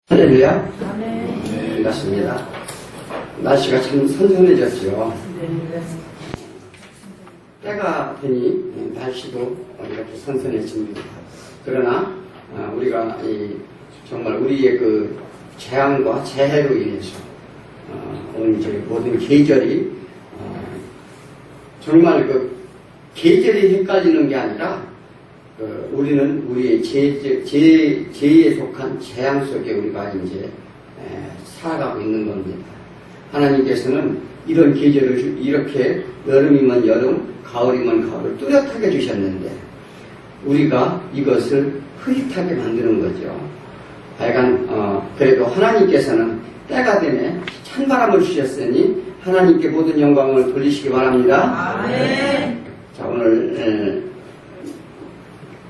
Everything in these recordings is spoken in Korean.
할렐루야. 네, 반갑습니다. 날씨가 참 선선해졌죠. 때가 되니 날씨도 이렇게 선선해집니다. 그러나 우리가 정말 우리의 그 재앙과 재해로 인해서 오늘 저희 모든 계절이 정말 그 계절이 헷갈리는 게 아니라 우리는 우리의 죄에 속한 재앙 속에 우리가 이제 살아가고 있는 겁니다. 하나님께서는 이런 계절을 이렇게 여름이면 여름, 가을이면 가을을 뚜렷하게 주셨는데 우리가 이것을 흐릿하게 만드는 거죠. 하여간 그래도 하나님께서는 때가 되네 찬바람을 주셨으니 하나님께 모든 영광을 돌리시기 바랍니다. 아멘. 자, 오늘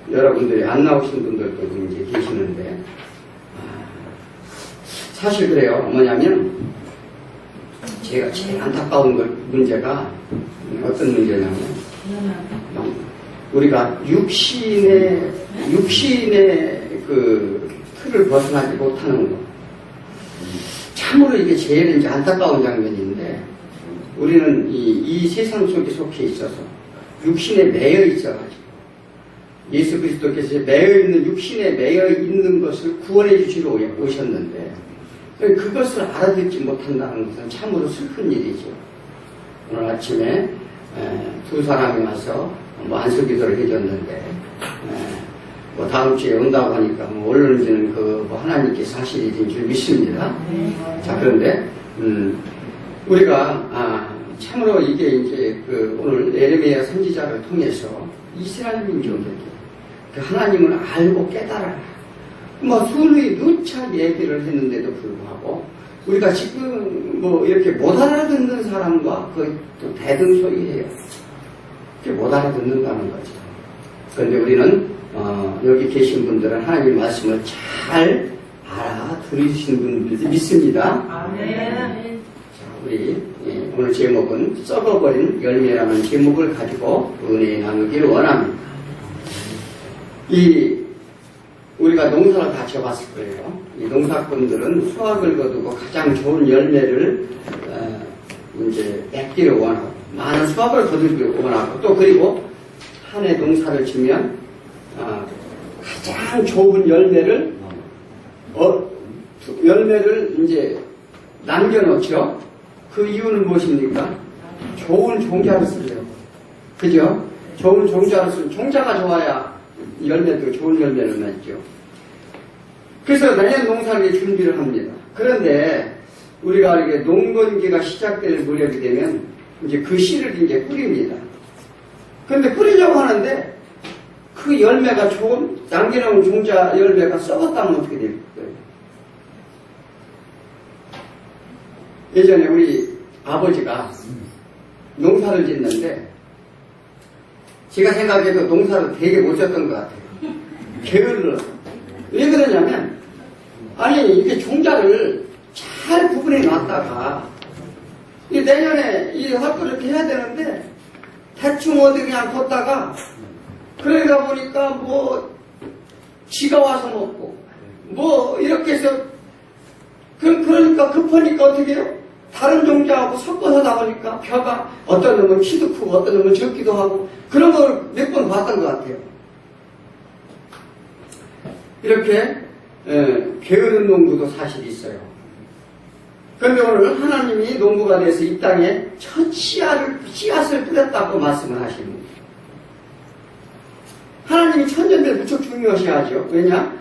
여러분들이 안 나오신 분들도 이제 계시는데 사실 그래요. 뭐냐면 제가 제일 안타까운 문제가 어떤 문제냐면 우리가 육신의 그 틀을 벗어나지 못하는 것. 참으로 이게 제일 이제 안타까운 장면인데 우리는 이 세상 속에 속해 있어서 육신에 매여 있어가지고 예수 그리스도께서 매여 있는 육신에 매여 있는 것을 구원해 주시러 오셨는데 그것을 알아듣지 못한다는 것은 참으로 슬픈 일이죠. 오늘 아침에 두 사람이 와서 안수기도를 해줬는데 뭐 다음 주에 온다고 하니까 뭐 올는지는 뭐 하나님께서 하실 일인 줄 믿습니다. 자, 그런데 우리가 참으로 이게 이제 오늘 에레미야 선지자를 통해서 이스라엘 민족에게 하나님을 알고 깨달아라. 수누이 누차 얘기를 했는데도 불구하고 우리가 지금 이렇게 못 알아듣는 사람과 또 대등소이해요. 못 알아듣는다는 거죠. 그런데 우리는 여기 계신 분들은 하나님 말씀을 잘 알아들으시는 분들도 믿습니다. 아멘. 자, 우리 오늘 제목은 썩어버린 열매라는 제목을 가지고 은혜 나누기를 원합니다. 우리가 농사를 다 지어봤을 거예요. 이 농사꾼들은 수확을 거두고 가장 좋은 열매를 이제 맺기를 원하고 많은 수확을 거두기를 원하고 또 그리고 한 해 농사를 지면 가장 좋은 열매를 이제 남겨놓죠. 그 이유는 무엇입니까? 좋은 종자를 쓰려고. 그죠? 좋은 종자를 쓰면 종자가 좋아야 열매도 좋은 열매를 맺죠. 그래서 내년 농사를 준비를 합니다. 그런데 우리가 이렇게 농번기가 시작될 무렵이 되면 이제 그 씨를 이제 뿌립니다. 그런데 뿌리려고 하는데 그 열매가 좋은 남겨놓은 종자 열매가 썩었다면 어떻게 될 거예요? 예전에 우리 아버지가 농사를 짓는데 제가 생각해도 농사를 되게 못 졌던 것 같아요. 게을러. 왜 그러냐면, 이게 종자를 잘 구분해 놨다가, 내년에 이 활동을 이렇게 해야 되는데, 대충 어디 그냥 뒀다가, 그러다 보니까 쥐가 와서 먹고, 이렇게 해서, 그러니까 급하니까 어떻게 해요? 다른 종자하고 섞어서 나오니까 벼가 어떤 놈은 키도 크고 어떤 놈은 적기도 하고 그런 걸 몇 번 봤던 것 같아요. 이렇게 게으른 농부도 사실 있어요. 그런데 오늘 하나님이 농부가 돼서 이 땅에 첫 씨앗을 뿌렸다고 말씀을 하십니다. 하나님이 천년들 무척 중요시하죠. 왜냐?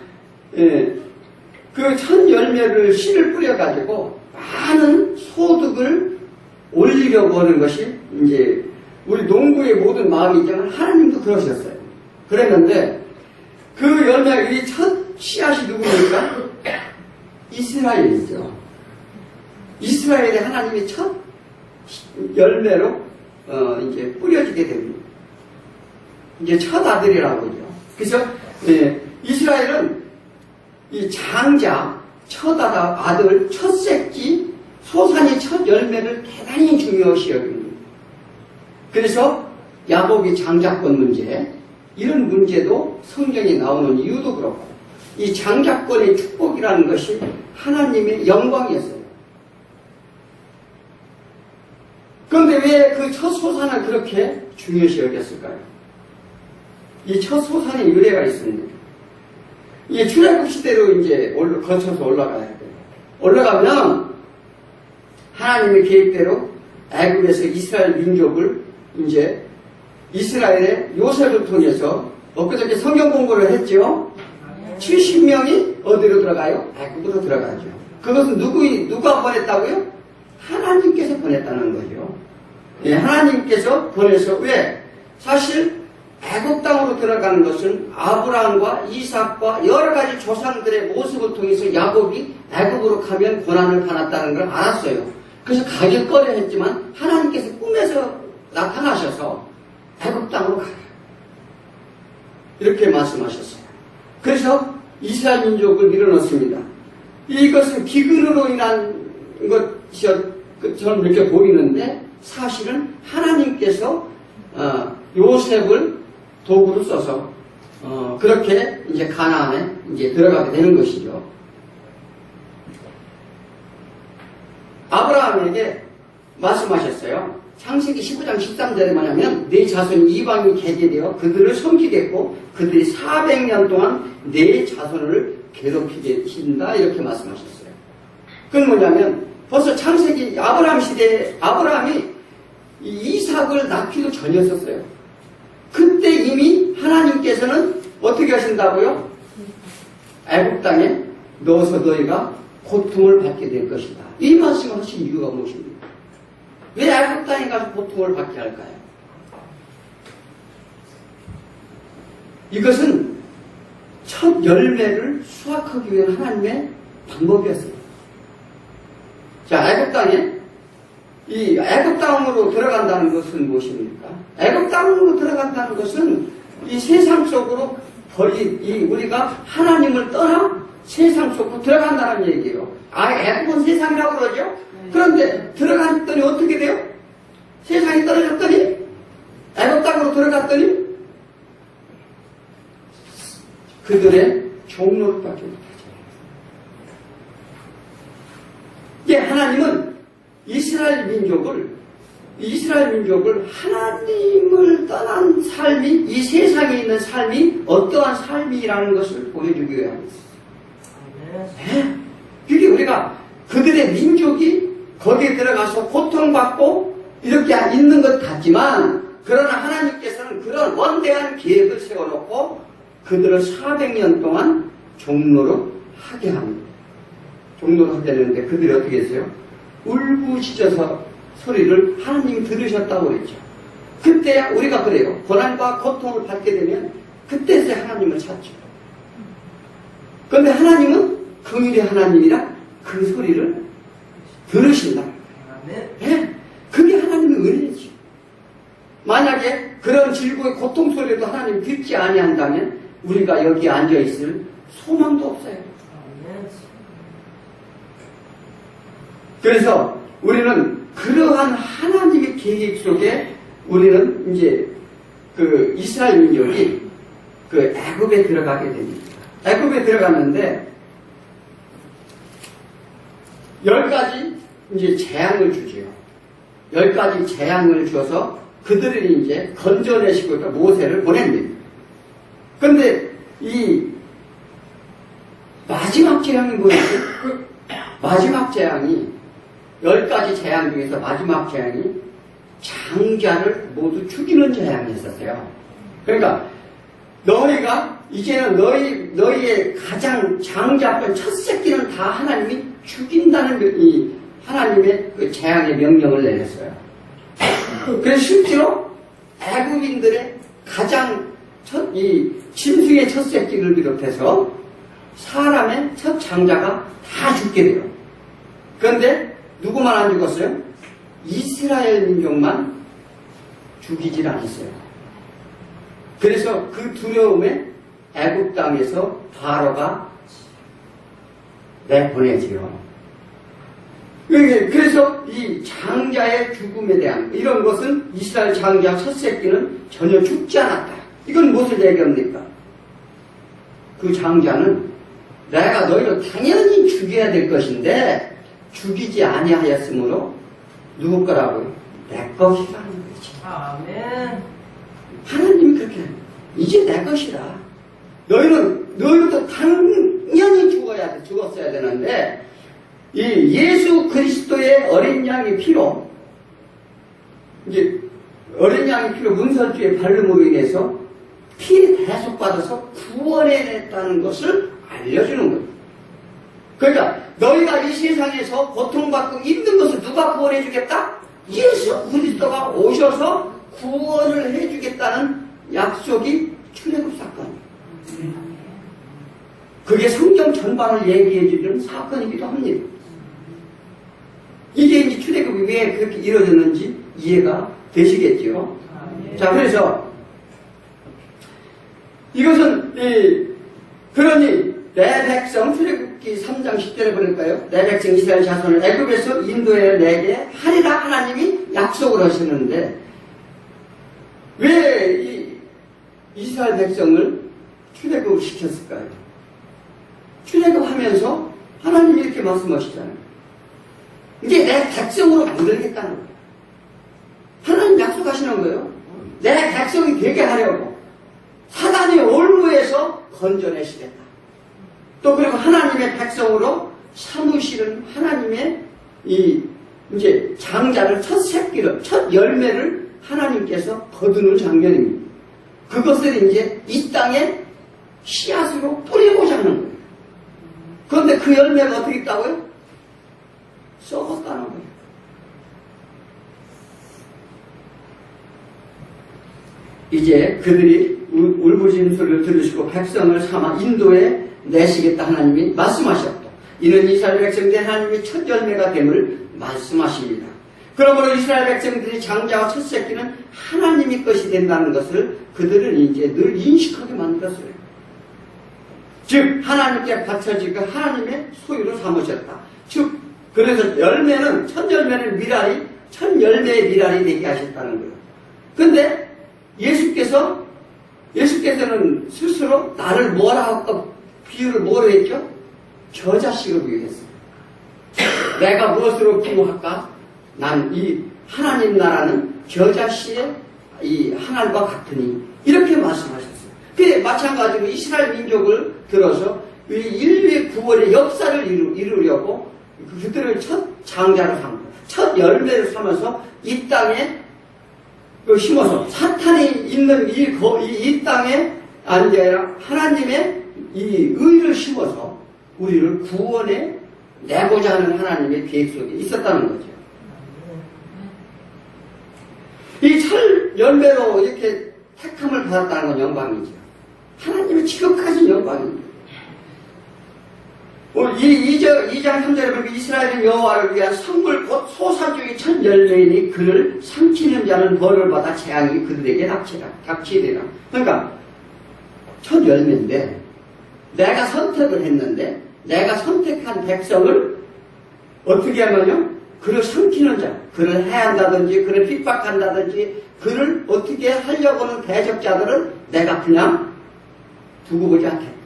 그 첫 열매를 씨를 뿌려가지고 많은 소득을 올리려고 하는 것이 이제 우리 농부의 모든 마음이지만 하나님도 그러셨어요. 그랬는데 그 열매, 이 첫 씨앗이 누구입니까? 이스라엘이죠. 이스라엘에 하나님이 첫 열매로 이제 뿌려지게 됩니다. 이제 첫 아들이라고 하죠. 그래서 이스라엘은 이 장자, 첫 아들, 첫 새끼, 소산이 첫 열매를 대단히 중요시 여깁니다. 그래서 야곱이 장자권 문제, 이런 문제도 성경에 나오는 이유도 그렇고 이 장자권의 축복이라는 것이 하나님의 영광이었어요. 그런데 왜 그 첫 소산을 그렇게 중요시 여겼을까요? 이 첫 소산의 유래가 있습니다. 이 출애굽 시대로 이제 거쳐서 올라가야 돼요. 올라가면 하나님의 계획대로 애굽에서 이스라엘 민족을 이제 이스라엘의 요셉을 통해서 엊그저께 성경 공부를 했죠. 70명이 어디로 들어가요? 애굽으로 들어가죠. 그것은 누가 보냈다고요? 하나님께서 보냈다는 거죠. 예, 하나님께서 보내서 왜? 사실 애굽 땅으로 들어가는 것은 아브라함과 이삭과 여러 가지 조상들의 모습을 통해서 야곱이 애굽으로 가면 고난을 받았다는 걸 알았어요. 그래서 가길 꺼려 했지만 하나님께서 꿈에서 나타나셔서 애굽 땅으로 가라. 이렇게 말씀하셨어요. 그래서 이스라엘 민족을 밀어넣습니다. 이것은 기근으로 인한 것처럼 이렇게 보이는데 사실은 하나님께서 요셉을 도구로 써서 그렇게 이제 가나안에 이제 들어가게 되는 것이죠. 아브라함에게 말씀하셨어요. 창세기 15장 13절에 뭐냐면 네 자손이 이방인 계제되어 그들을 섬기겠고 그들이 400년 동안 네 자손을 괴롭히게 하신다 이렇게 말씀하셨어요. 그건 뭐냐면 벌써 창세기 아브라함 시대에 아브라함이 이삭을 낳기도 전이었었어요. 그때 이미 하나님께서는 어떻게 하신다고요? 애굽 땅에 넣어서 너희가 고통을 받게 될 것이다. 이 말씀을 하신 이유가 무엇입니까? 왜 애굽 땅에 가서 고통을 받게 할까요? 이것은 첫 열매를 수확하기 위한 하나님의 방법이었어요. 자, 애굽 땅에 이 애굽 땅으로 들어간다는 것은 무엇입니까? 애굽 땅으로 들어간다는 것은 이 세상 속으로 우리가 하나님을 떠나 세상 속으로 들어간다는 얘기예요. 애굽은 세상이라고 그러죠? 그런데 들어갔더니 어떻게 돼요? 세상이 떨어졌더니 애굽 땅으로 들어갔더니 그들의 종로를 받지 못하죠. 예, 하나님은 이스라엘 민족을 하나님을 떠난 삶이 이 세상에 있는 삶이 어떠한 삶이라는 것을 보여주기 위해 하고 있어요. 네? 그게 우리가 그들의 민족이 거기에 들어가서 고통받고 이렇게 있는 것 같지만 그러나 하나님께서는 그런 원대한 계획을 세워놓고 그들을 400년 동안 종로로 하게 합니다. 종로로 하게 되는데 그들이 어떻게 했어요? 울부짖어서 소리를 하나님이 들으셨다고 그랬죠. 그때 우리가 그래요. 고난과 고통을 받게 되면 그때서야 하나님을 찾죠. 그런데 하나님은 긍휼의 하나님이라 그 소리를 들으신다. 네? 그게 하나님의 은혜죠. 만약에 그런 질고의 고통 소리도 하나님 듣지 아니한다면 우리가 여기 앉아있을 소망도 없어요. 그래서 우리는 그러한 하나님의 계획 속에 우리는 이제 그 이스라엘 민족이 그 애굽에 들어가게 됩니다. 애굽에 들어갔는데 10가지 이제 재앙을 주지요. 10가지 재앙을 줘서 그들을 이제 건져내시고 모세를 보냅니다. 그런데 이 마지막 재앙이 뭐였지? 마지막 재앙이 10가지 재앙 중에서 마지막 재앙이 장자를 모두 죽이는 재앙이었어요. 그러니까 너희가 이제는 너희의 가장 장자권 첫 새끼는 다 하나님이 죽인다는 이 하나님의 그 재앙의 명령을 내렸어요. 그래서 실제로 애굽인들의 가장 이 짐승의 첫 새끼를 비롯해서 사람의 첫 장자가 다 죽게 돼요. 그런데 누구만 안 죽었어요? 이스라엘 민족만 죽이질 않았어요. 그래서 그 두려움에 애굽 땅에서 바로가 내보내지요. 그래서 이 장자의 죽음에 대한 이런 것은 이스라엘 장자 첫 새끼는 전혀 죽지 않았다. 이건 무엇을 얘기합니까? 그 장자는 내가 너희를 당연히 죽여야 될 것인데 죽이지 아니하였으므로 누구 거라고요? 내 것이라는 거지. 아멘. 하나님이 그렇게 이제 내 것이라. 너희도 당연히 죽었어야 되는데 이 예수 그리스도의 어린 양의 피로 이제 어린 양의 피로 문설주의 발름으로 인해서 피에 대속받아서 구원해냈다는 것을 알려주는 거예요. 그러니까 너희가 이 세상에서 고통받고 힘든 것을 누가 구원해주겠다? 예수 그리스도가 오셔서 구원을 해주겠다는 약속이 출애굽 사건이에요. 그게 성경 전반을 얘기해주는 사건이기도 합니다. 이게 이제 출애굽이 왜 그렇게 이루어졌는지 이해가 되시겠죠? 자, 그래서 이것은 그러니 내 백성 출애굽기 3장 10절에 보니까요. 내 백성 이스라엘 자손을 애굽에서 인도해 내게 하리라 하나님이 약속을 하시는데 왜 이 이스라엘 백성을 출애굽을 시켰을까요? 출애굽하면서 하나님이 이렇게 말씀하시잖아요. 이제 내 백성으로 만들겠다는 거예요. 하나님 약속하시는 거예요. 내 백성이 되게 하려고 사단의 올무에서 건져내시겠다. 또 그리고 하나님의 백성으로 삼으시는 하나님의 이제 장자를 첫 새끼를 첫 열매를 하나님께서 거두는 장면입니다. 그것을 이제 이 땅에 씨앗으로 뿌리고자 하는 거예요. 그런데 그 열매가 어떻게 있다고요? 썩었다는 거예요. 이제 그들이 울부짖는 소리를 들으시고 백성을 삼아 인도에 내시겠다 하나님이 말씀하셨고 이는 이스라엘 백성들이 하나님이 첫 열매가 됨을 말씀하십니다. 그러므로 이스라엘 백성들이 장자와 첫 새끼는 하나님의 것이 된다는 것을 그들은 이제 늘 인식하게 만들었어요. 즉 하나님께 바쳐지고 하나님의 소유로 삼으셨다. 즉 그래서 열매는 첫 열매는 미랄이 첫 열매의 미랄이 되게 하셨다는 거예요. 근데 예수께서는 스스로 나를 뭐라고 비유를 뭐로 했죠? 저자식으로 비유했어요. 내가 무엇으로 비유할까? 난 이 하나님 나라는 저자씨의 이 하나님과 같으니 이렇게 말씀하셨어요. 그래 마찬가지로 이스라엘 민족을 들어서 이 인류의 구원의 역사를 이루려고 그들을 첫 장자로 삼고 첫 열매를 삼아서 이 땅에 심어서 사탄이 있는 이 땅에 아니라 하나님의 이 의를 심어서 우리를 구원해 내고자 하는 하나님의 계획 속에 있었다는 거죠. 이 첫 열매로 이렇게 택함을 받았다는 건 영광이죠. 하나님의 지극하신 영광입니다. 2장 3절에 보면 이스라엘은 여호와를 위한 성물 곧 소산 중의 첫 열매이니 그를 삼키는 자는 벌을 받아 재앙이 그들에게 닥치리라. 그러니까 첫 열매인데 내가 선택을 했는데 내가 선택한 백성을 어떻게 하면요? 그를 삼키는 자, 그를 해한다든지 그를 핍박한다든지 그를 어떻게 하려고 하는 대적자들은 내가 그냥 두고 보지 않겠다.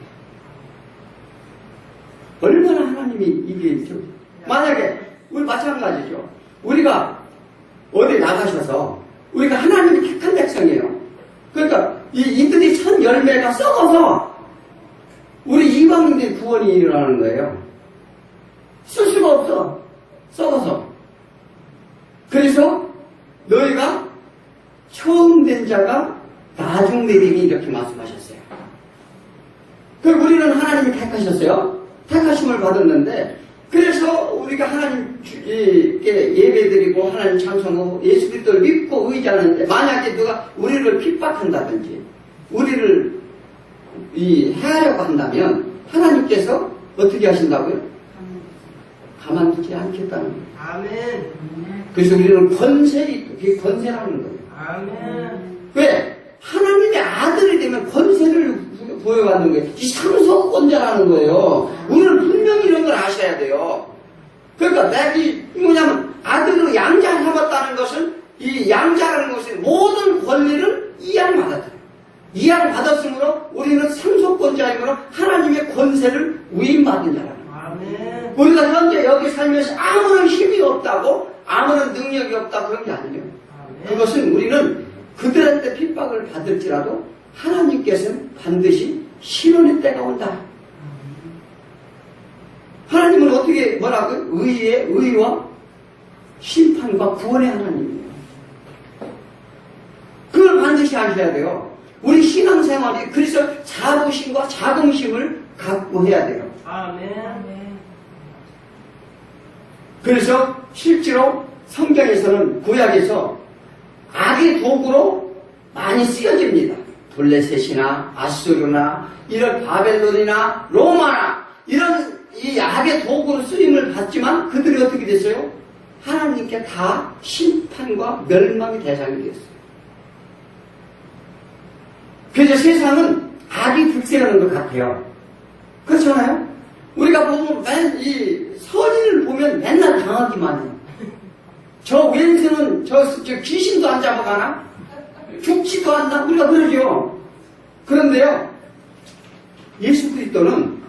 얼마나 하나님이 이게 있죠. 만약에 우리 마찬가지죠. 우리가 어디 나가셔서 우리가 하나님이 택한 백성이에요. 그러니까 이들이 첫 열매가 썩어서 우리 이방인들의 구원이 일어나는 거예요. 쓸 수가 없어. 썩어서. 그래서 너희가 처음 된 자가 나중 내림이 이렇게 말씀하셨어요. 그리고 우리는 하나님이 택하셨어요. 택하심을 받았는데 그래서 우리가 하나님께 예배드리고 하나님 찬송하고 예수 그리스도를 믿고 의지하는데 만약에 누가 우리를 핍박한다든지 우리를 해하려고 한다면 하나님께서 어떻게 하신다고요? 가만두지 않겠다는 거예요. 아멘. 그래서 우리는 그게 권세라는 거예요. 아멘. 왜? 하나님의 아들이 되면 권세를 보여받는 거예요. 이 상속권자라는 거예요. 우리는 분명히 이런 걸 아셔야 돼요. 그러니까 뭐냐면 아들로 양자를 삼았다는 것은 이 양자라는 것은 모든 권리를 이양받았어요. 이양받았으므로 우리는 상속권자이므로 하나님의 권세를 위임받은 자라는 거예요. 아멘. 우리가 현재 여기 살면서 아무런 힘이 없다고, 아무런 능력이 없다고 그런 게 아니에요. 아멘. 그것은 우리는 그들한테 핍박을 받을지라도 하나님께서는 반드시 신원의 때가 온다. 하나님은 어떻게 뭐라고요? 의와 심판과 구원의 하나님이에요. 그걸 반드시 아셔야 돼요. 우리 신앙생활이 그래서 자부심과 자긍심을 갖고 해야 돼요. 아멘. 그래서 실제로 성경에서는 구약에서 악의 도구로 많이 쓰여집니다. 블레셋이나 아수르나 이런 바벨론이나 로마나 이런 이 악의 도구로 쓰임을 받지만 그들이 어떻게 됐어요? 하나님께 다 심판과 멸망의 대상이 됐어요. 그래서 세상은 악이 득세하는 것 같아요. 그렇잖아요? 우리가 보면 이 선인을 보면 맨날 당하기만 해요. 저 왼수는 저 귀신도 안 잡아가나? 죽지도 않나? 우리가 그러죠. 그런데요, 예수 그리스도는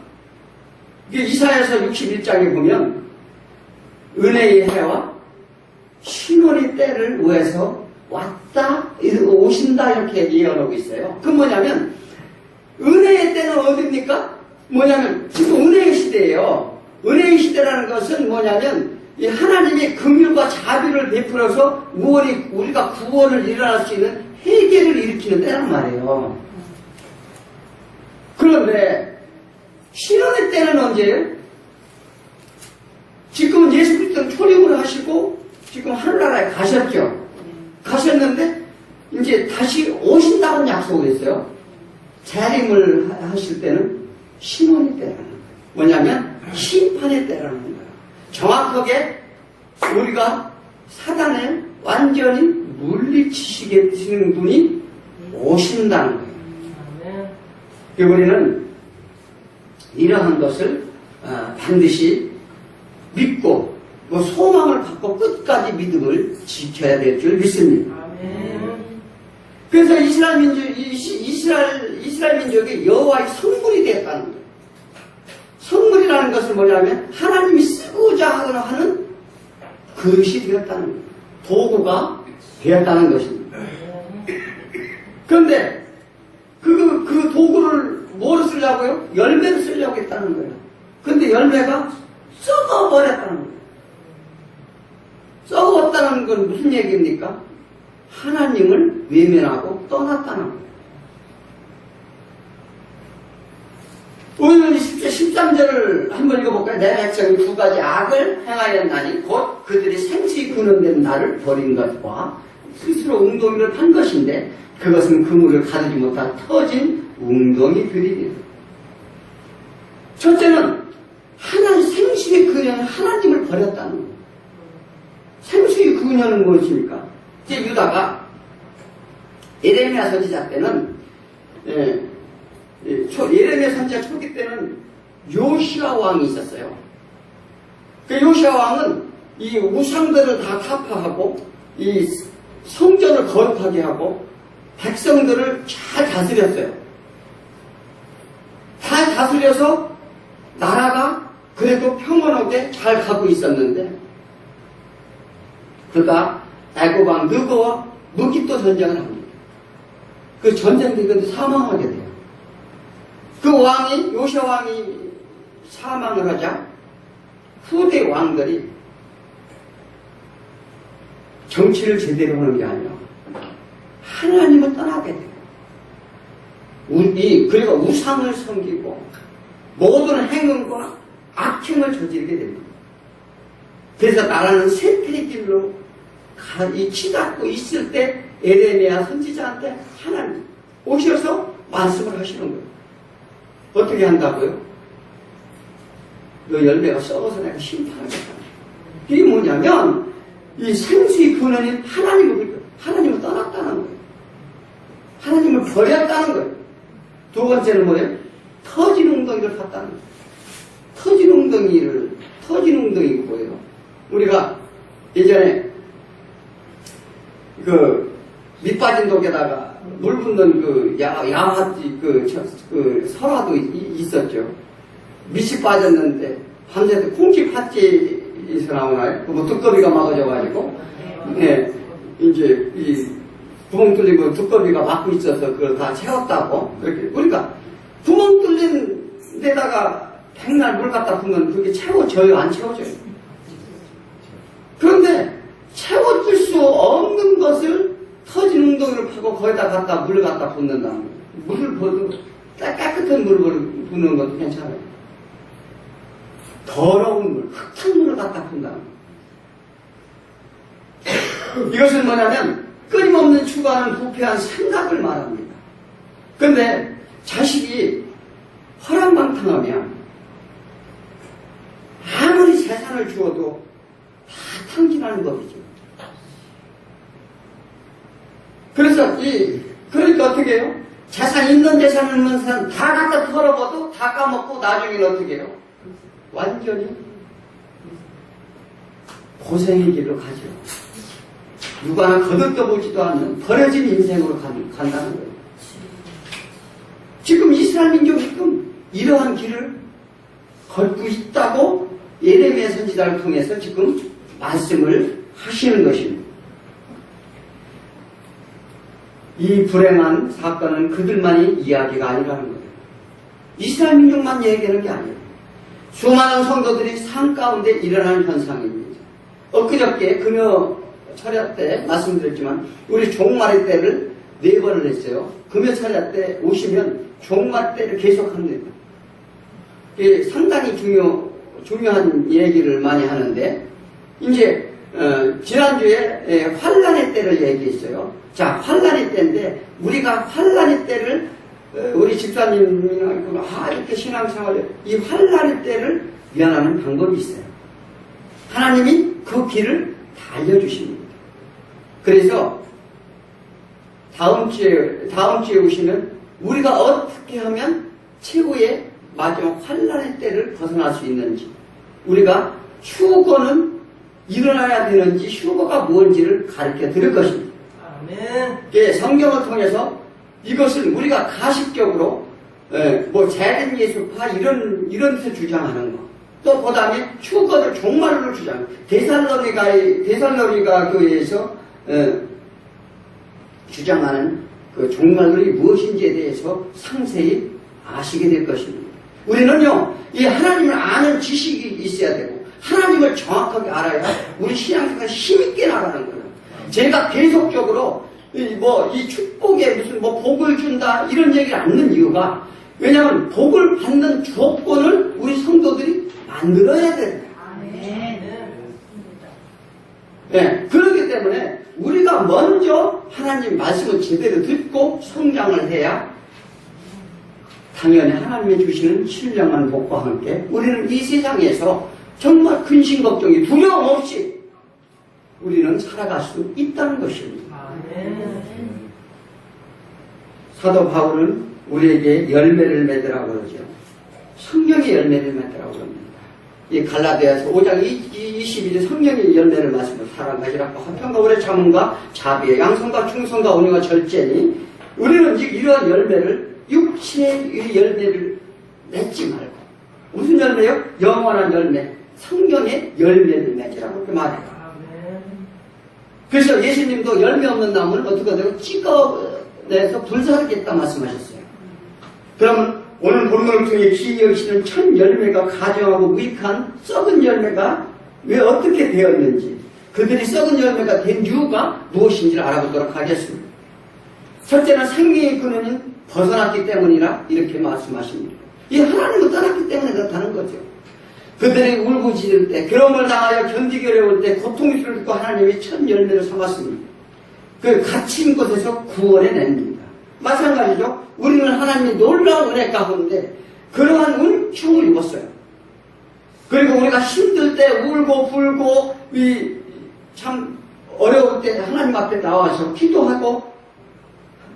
이사야서 61장에 보면 은혜의 해와 신원의 때를 위해서 왔다, 오신다 이렇게 예언하고 있어요. 그 뭐냐면 은혜의 때는 어딥니까? 뭐냐면 지금 은혜의 시대예요. 은혜의 시대라는 것은 뭐냐면 이 하나님의 긍휼과 자비를 베풀어서 우리가 구원을 일어날 수 있는 회개를 일으키는 때란 말이에요. 그런데 신원의 때는 언제예요? 지금은 예수 그리스도는 초림을 하시고 지금 하늘나라에 가셨죠. 가셨는데 이제 다시 오신다는 약속을 했어요. 재림을 하실 때는 신원의 때라는 거예요. 뭐냐면 심판의 때라는 거예요. 정확하게 우리가 사단을 완전히 물리치시겠는 분이 오신다는 거예요. 우리는 이러한 것을 반드시 믿고 소망을 갖고 끝까지 믿음을 지켜야 될 줄 믿습니다. 그래서 이스라엘 민족이 여호와의 성물이 되었다는 거예요. 성물이라는 것은 뭐냐면 하나님이 쓰고자 하는 그릇이 되었다는 거예요. 도구가 되었다는 것입니다. 그런데 그 도구를 뭐로 쓰려고요? 열매를 쓰려고 했다는 거예요. 그런데 열매가 썩어버렸다는 거예요. 썩었다는 건 무슨 얘기입니까? 하나님을 외면하고 떠났다는 거예요. 오늘 13절을 한번 읽어볼까요? 내 백성이 두 가지 악을 행하였나니 곧 그들이 생수히 근원된 나를 버린 것과 스스로 웅덩이를 판 것인데 그것은 그물을 가두지 못한 터진 웅덩이들이니. 첫째는 생수의 근원은 하나님을 버렸다는 거예요. 생수의 근원은 무엇입니까? 이제 유다가 예레미야 선지자 때는 예레미야 선지자 초기 때는 요시아 왕이 있었어요. 그 요시아 왕은 이 우상들을 다 타파하고 이 성전을 거룩하게 하고 백성들을 잘 다스렸어요. 다 다스려서 나라가 그래도 평온하게 잘 가고 있었는데 그가 애굽 왕 느고와 무기또 전쟁을 합니다. 그 전쟁 때문에 사망하게 돼요. 그 왕이 요시아 왕이 사망을 하자 후대 왕들이 정치를 제대로 하는 게 아니라 하나님을 떠나게 돼요. 그리고 우상을 섬기고 모든 행음과 악행을 저지르게 됩니다. 그래서 나라는 쇠퇴의 길로 치닫고 있을 때 예레미야 선지자한테 하나님 오셔서 말씀을 하시는 거예요. 어떻게 한다고요? 너 열매가 썩어서 내가 심판하겠다. 이게 뭐냐면 이 생수의 근원인 하나님을 떠났다는 거예요. 하나님을 버렸다는 거예요. 두 번째는 뭐예요? 터진 웅덩이를 팠다는 거예요. 터진 웅덩이가 뭐예요? 우리가 예전에 밑 빠진 독에다가 물 붓는 설화도 있었죠. 밑이 빠졌는데 밤새 콩쥐 팥쥐에서 나오나요? 뭐 두꺼비가 막아져가지고 네, 이제 이 구멍 뚫린 거 두꺼비가 막고 있어서 그걸 다 채웠다고 그렇게 우리가 구멍 뚫린 데다가 백날 물 갖다 부으면 그게 채워져요? 안 채워져요? 그런데 채워질 수 없는 것을 터진 웅덩이를 파고 거기다 갖다 물 갖다 붓는다는 거예요. 물을 부어도 깨끗한 물을 부는 것도 괜찮아요. 더러운 물, 흙탕 물을 갖다 푼다는 거예요. 이것은 뭐냐면 끊임없는 추구하는 부패한 생각을 말합니다. 그런데 자식이 허랑방탕하면 아무리 재산을 주어도 다 탕진하는 법이죠. 그래서 그러니까 어떻게 해요? 재산 있는 재산 없는 재산 다 갖다 털어봐도 다 까먹고 나중에는 어떻게 해요? 완전히 고생의 길로 가죠. 누가 하나 거들떠보지도 않는 버려진 인생으로 간다는 거예요. 지금 이스라엘 민족이 지금 이러한 길을 걷고 있다고 예레미야 선지자를 통해서 지금 말씀을 하시는 것입니다. 이 불행한 사건은 그들만이 이야기가 아니라는 거예요. 이스라엘 민족만 얘기하는 게 아니에요. 수많은 성도들이 삶 가운데 일어나는 현상입니다. 엊그저께 금요 철야 때 말씀드렸지만 우리 종말의 때를 4번을 했어요. 금요 철야 때 오시면 종말 때를 계속합니다. 이게 상당히 중요한 얘기를 많이 하는데 이제 지난주에 환란의 때를 얘기했어요. 자, 환란의 때인데 우리가 환란의 때를 우리 집사님이나 이렇게 신앙생활을 이 환란의 때를 면하는 방법이 있어요. 하나님이 그 길을 다 알려주십니다. 그래서 다음 주에 오시면 우리가 어떻게 하면 최고의 마지막 환란의 때를 벗어날 수 있는지, 우리가 휴거는 일어나야 되는지 휴거가 뭔지를 가르쳐 드릴 것입니다. 아멘. 성경을 통해서 이것을 우리가 가식적으로 뭐 재림 예수파 이런 데서 주장하는 거, 또 그 다음에 휴거를 종말로 주장. 데살로니가 교회에서 주장하는 그 종말론이 무엇인지에 대해서 상세히 아시게 될 것입니다. 우리는요, 이 하나님을 아는 지식이 있어야 되고, 하나님을 정확하게 알아야 우리 신앙생활 힘있게 나가는 거예요. 제가 계속적으로 이 축복에 무슨 복을 준다 이런 얘기를 않는 이유가, 왜냐하면 복을 받는 조건을 우리 성도들이 만들어야 됩니다. 네, 그렇기 때문에 우리가 먼저 하나님 말씀을 제대로 듣고 성장을 해야 당연히 하나님이 주시는 신령한 복과 함께 우리는 이 세상에서 정말 근심 걱정이 두려움 없이 우리는 살아갈 수 있다는 것입니다. 사도 바울은 우리에게 열매를 맺으라고 그러죠. 성령의 열매를 맺으라고 합니다. 이 갈라디아서 5장 22절 성령의 열매를 말씀으로 사랑하시라고 화평과 오래 참음과 자비의 양성과 충성과 온유와 절제니, 우리는 이러한 열매를 육체의 열매를 맺지 말고 무슨 열매요? 영원한 열매, 성령의 열매를 맺으라고 그렇게 말해요. 그래서 예수님도 열매 없는 나무는 어떻게 하냐고 찍어내서 불사르겠다 말씀하셨어요. 그러면 오늘 본문을 통해 기여하시는 첫 열매가 가정하고 무익한 썩은 열매가 왜 어떻게 되었는지, 그들이 썩은 열매가 된 이유가 무엇인지를 알아보도록 하겠습니다. 첫째는 생명의 근원인 벗어났기 때문이라 이렇게 말씀하십니다. 이 하나님을 떠났기 때문에 그렇다는 거죠. 그들이 울부짖을 때, 괴로움을 당하여 견디기 어려울 때 고통이 들고 하나님이 첫 열매를 삼았습니다. 그 갇힌 곳에서 구원해냅니다. 마찬가지죠. 우리는 하나님의 놀라운 은혜 가운데 그러한 은총을 입었어요. 그리고 우리가 힘들 때 울고 불고 참 어려울 때 하나님 앞에 나와서 기도하고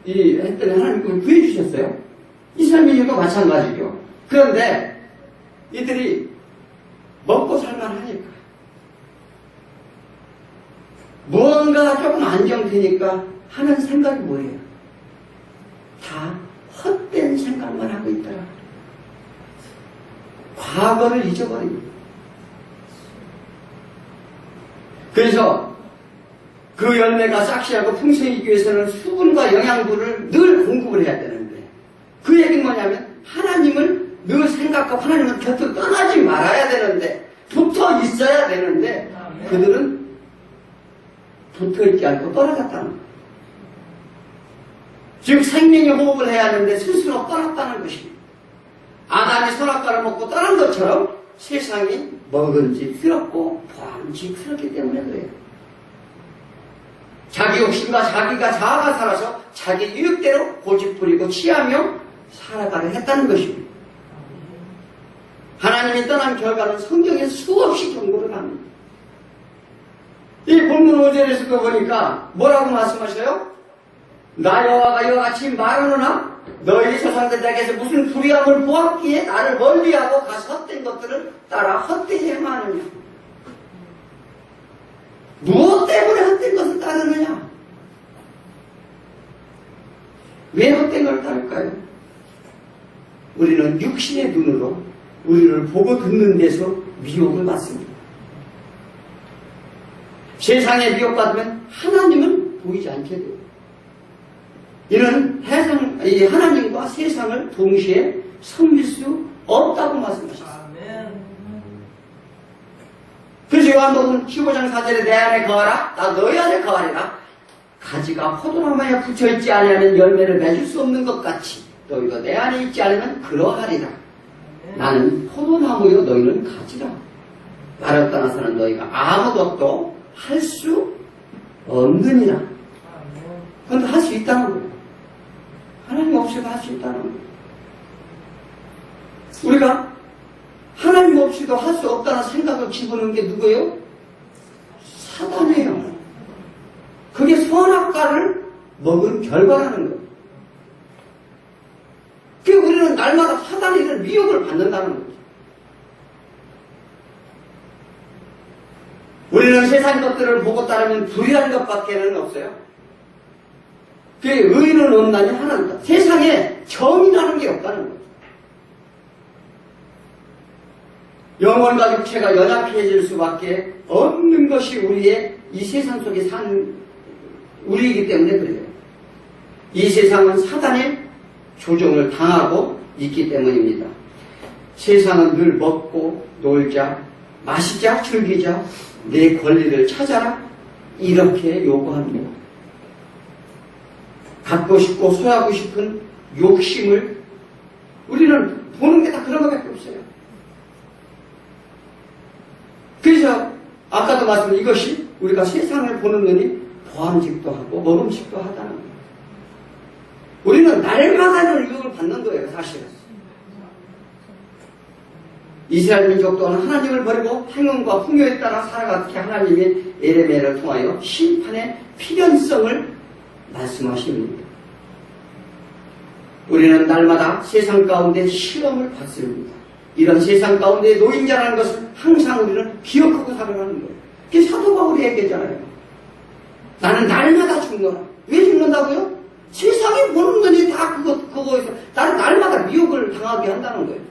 했더니 하나님 그걸 구해주셨어요. 이스라엘 민족도 마찬가지죠. 그런데 이들이 먹고 살만하니까, 무언가 조금 안정되니까 하는 생각이 뭐예요? 다 헛된 생각만 하고 있더라. 과거를 잊어버립니다. 그래서 그 열매가 싹시하고 풍성이기 위해서는 수분과 영양분을 늘 공급을 해야 되는데, 그 얘기는 뭐냐면 하나님을 늘 생각하고 하나님은 곁을 떠나지 말아야 되는데, 붙어 있어야 되는데, 그들은 붙어 있지 않고 떨어졌다는 거예요. 즉 생명의 호흡을 해야 하는데 스스로 떠났다는 것입니다. 아담이 선악과를 먹고 떠난 것처럼 세상이 먹은직스럽고 보암직스럽기 때문에 그래요. 자기 욕심과 자기가 자아가 살아서 자기 유익대로 고집부리고 취하며 살아가려 했다는 것입니다. 하나님이 떠난 결과는 성경에 수없이 경고를 합니다. 이 본문 5절에서도 보니까 뭐라고 말씀하셔요? 나 여호와가 이와 같이 말하노나 너희 조상들에게서 무슨 불의함을 보았기에 나를 멀리하고 가서 헛된 것들을 따라 헛되이 행하느냐. 무엇 때문에 헛된 것을 따르느냐? 왜 헛된 걸 따를까요? 우리는 육신의 눈으로 우리를 보고 듣는 데서 미혹을 받습니다. 세상에 미혹받으면 하나님은 보이지 않게 돼요. 이는 하나님과 세상을 동시에 섬길 수 없다고 말씀하셨습니다. 그래서 요한복음 15장 4절에 내 안에 거하라, 나 너희 안에 거하리라. 가지가 포도나무에 붙여있지 아니하면 열매를 맺을 수 없는 것 같이 너희도 내 안에 있지 않으면 그러하리라. 나는 포도나무요 너희는 가지라. 나를 떠나서는 너희가 아무것도 할 수 없느니라. 그런데 할 수 있다는 거예요. 하나님 없이도 할 수 있다는 거예요. 우리가 하나님 없이도 할 수 없다는 생각을 집어넣은 게 누구예요? 사단이에요. 그게 선악과를 먹은 결과라는 거예요. 그러니까 우리는 날마다 사단의 이런 미혹을 받는다는 거죠. 우리는 세상 것들을 보고 따르면 불의한 것밖에는 없어요. 그 의는 없나니 하나님다. 세상에 정의라는 게 없다는 거죠. 영혼과 육체가 연약해질 수밖에 없는 것이 우리의 이 세상 속에 사는 우리이기 때문에 그래요. 이 세상은 사단의 조종을 당하고 있기 때문입니다. 세상은 늘 먹고 놀자, 마시자, 즐기자, 내 권리를 찾아라 이렇게 요구합니다. 갖고 싶고 소유하고 싶은 욕심을 우리는 보는 게 다 그런 것밖에 없어요. 그래서 아까도 말씀드린 이것이 우리가 세상을 보는 눈이 보암직도 하고 먹음직도 하다는 거예요. 우리는 날마다는 유혹을 받는 거예요, 사실은. 이스라엘 민족 또한 하나님을 버리고 행운과 풍요에 따라 살아갔기에 하나님이 예레미야를 통하여 심판의 필연성을 말씀하십니다. 우리는 날마다 세상 가운데 실험을 받습니다. 이런 세상 가운데 노인자라는 것을 항상 우리는 기억하고 살아가는 거예요. 그게 사도 바울이 얘기했잖아요. 나는 날마다 죽노라. 왜 죽는다고요? 세상이 보는 눈이 다 그거에서 나는 날마다 미혹을 당하게 한다는 거예요.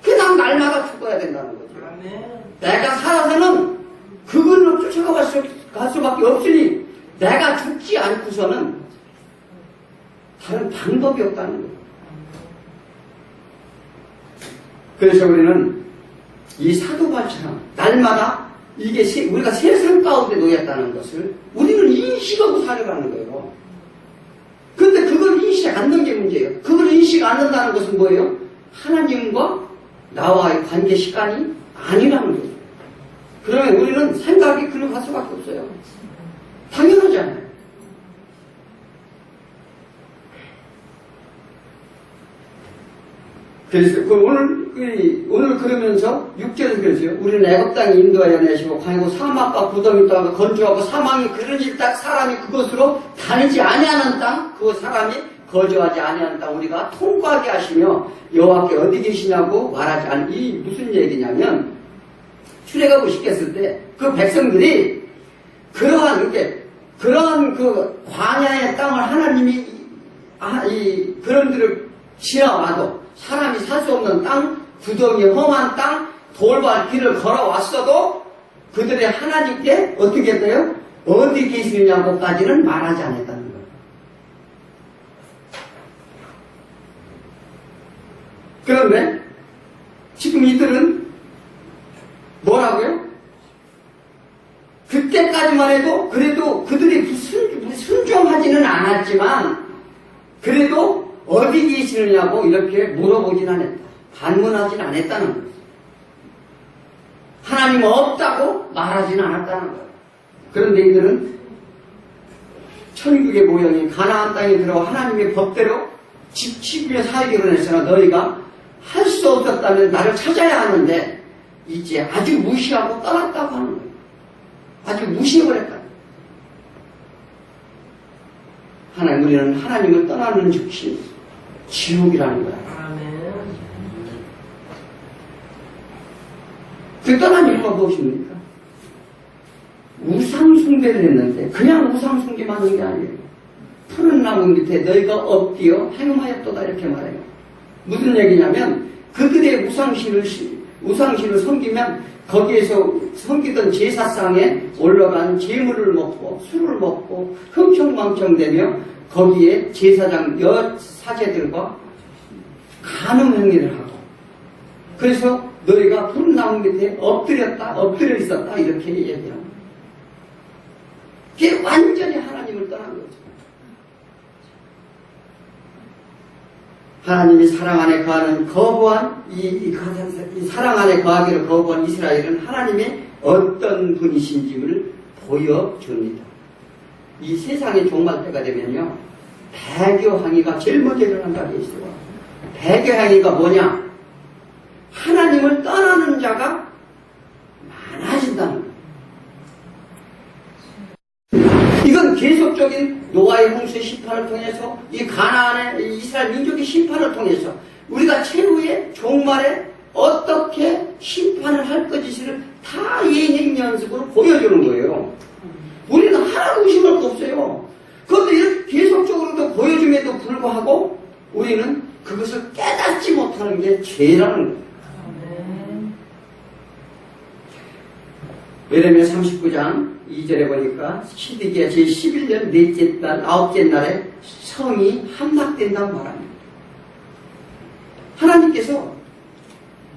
그냥 날마다 죽어야 된다는 거죠. 내가 살아서는 그걸로 쫓아갈 수밖에 없으니 내가 죽지 않고서는 다른 방법이 없다는 거예요. 그래서 우리는 이 사도발처럼 날마다 이게 우리가 세상 가운데 놓였다는 것을 우리는 인식하고 살아가는 거예요. 근데 그걸 인식 않는 게 문제예요. 그걸 인식 않는다는 것은 뭐예요? 하나님과 나와의 관계 시간이 아니라는 거죠. 그러면 우리는 생각이 글로 갈 수밖에 없어요. 당연하지 않아요. 그래서 오늘 그러면서 6절은 그러죠. 우리는 애굽 땅에 인도하여 내시고 강이고 사막과 구덩이 땅을 건조하고 사망이 그러니 딱 사람이 그것으로 다니지 아니하는 땅, 그 사람이 거주하지 아니하는 땅 우리가 통과하게 하시며 여호와께 어디 계시냐고 말하지 않은 이 무슨 얘기냐면 출애굽을 시켰을 때 그 백성들이 그러한 그 광야의 땅을 하나님이 그런 데를 지나와도 사람이 살 수 없는 땅 구덩이 험한 땅 돌발 길을 걸어왔어도 그들의 하나님께 어떻게 했어요? 어디 계시느냐고까지는 말하지 않았다는 거예요. 그런데 지금 이들은 뭐라고요? 그때까지만 해도 그래도 그들이 순종하지는 않았지만 그래도 어디 계시느냐고 이렇게 물어보진 않았다. 반문하진 않았다는 거예요. 하나님 없다고 말하진 않았다는 거예요. 그런데 이들은 천국의 모형인 가나안 땅에 들어와 하나님의 법대로 지키며 살기로 했으나 너희가 할 수 없었다면 나를 찾아야 하는데 이제 아주 무시하고 떠났다고 하는 거예요. 아주 무시해버렸다. 하나님, 우리는 하나님을 떠나는 즉시 지옥이라는 거야. 아멘. 그 떠난 이유가 무엇입니까? 우상숭배를 했는데 그냥 우상숭배만 한 게 아니에요. 푸른 나무 밑에 너희가 엎드려 행음하였도다 이렇게 말해요. 무슨 얘기냐면 그들의 우상신을 섬기면 거기에서 섬기던 제사상에 올라간 제물을 먹고 술을 먹고 흥청망청대며 거기에 제사장 여사제들과 간음 행위를 하고 그래서 너희가 푸른 나무 밑에 엎드려 있었다 이렇게 얘기합니다. 그게 완전히 하나님을 떠난 거죠. 하나님이 사랑 안에 거하는 거부한 이 사랑 안에 거하기를 거부한 이스라엘은 하나님의 어떤 분이신지를 보여줍니다. 이 세상의 종말 때가 되면요, 배교행위가 제일 먼저 일어난다는 게 있어요. 배교행위가 뭐냐? 하나님을 떠나는 자가 많아진다는 거예요. 이건 계속적인 노아의 홍수의 심판을 통해서 이 가나안의 이스라엘 민족의 심판을 통해서 우리가 최후의 종말에 어떻게 심판을 할 것인지를 다 예행 연습으로 보여주는 거예요. 우리는 하나도 의심할 거 없어요. 그런데 이렇게 계속적으로도 보여줌에도 불구하고 우리는 그것을 깨닫지 못하는 게 죄라는 거예요. 예레미야 39장 2절에 보니까 시드기야 제11년 넷째 달 아홉째 날에 성이 함락된다고 말합니다. 하나님께서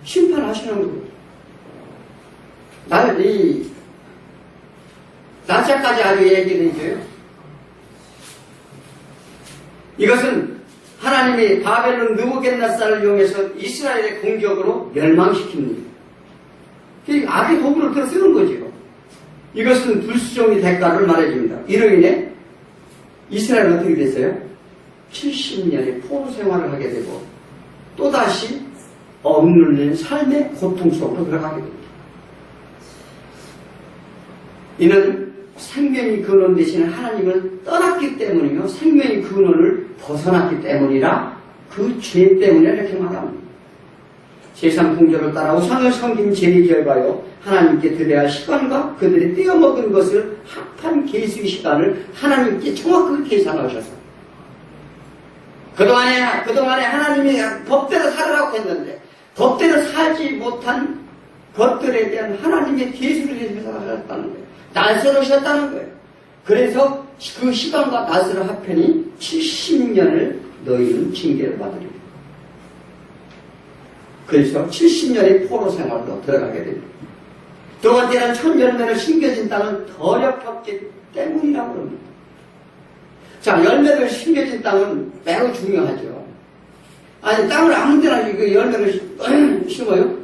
심판하시는 거예요. 날짜까지 아주 얘기를 해줘요. 이것은 하나님이 바벨론 느부갓네살을 이용해서 이스라엘의 공격으로 멸망시킵니다. 악의 도구를 더 쓰는 거죠. 이것은 불수종의 대가를 말해줍니다. 이로 인해 이스라엘은 어떻게 됐어요? 70년의 포로 생활을 하게 되고 또다시 억눌린 삶의 고통 속으로 들어가게 됩니다. 이는 생명의 근원 대신 하나님을 떠났기 때문이며 생명의 근원을 벗어났기 때문이라 그 죄 때문에 이렇게 말합니다. 세상 풍조를 따라 우상을 섬긴 죄의 결과요 하나님께 드려야 할 시간과 그들이 떼어먹은 것을 합한 계수의 시간을 하나님께 정확하게 계산하셔서 그동안에 하나님이 법대로 살으라고 했는데 법대로 살지 못한 것들에 대한 하나님의 계수를 계산하셨다는 거예요. 날서르셨다는 거예요. 그래서 그 시간과 날서를 합하니 70년을 너희는 징계를 받으리라. 그래서 70년의 포로 생활로 들어가게 됩니다. 두 번째는 첫 열매를 심겨진 땅은 더럽혔기 때문이라고 합니다. 자, 열매를 심겨진 땅은 매우 중요하죠. 아니, 땅을 아무 데나 이거 열매를 심어요?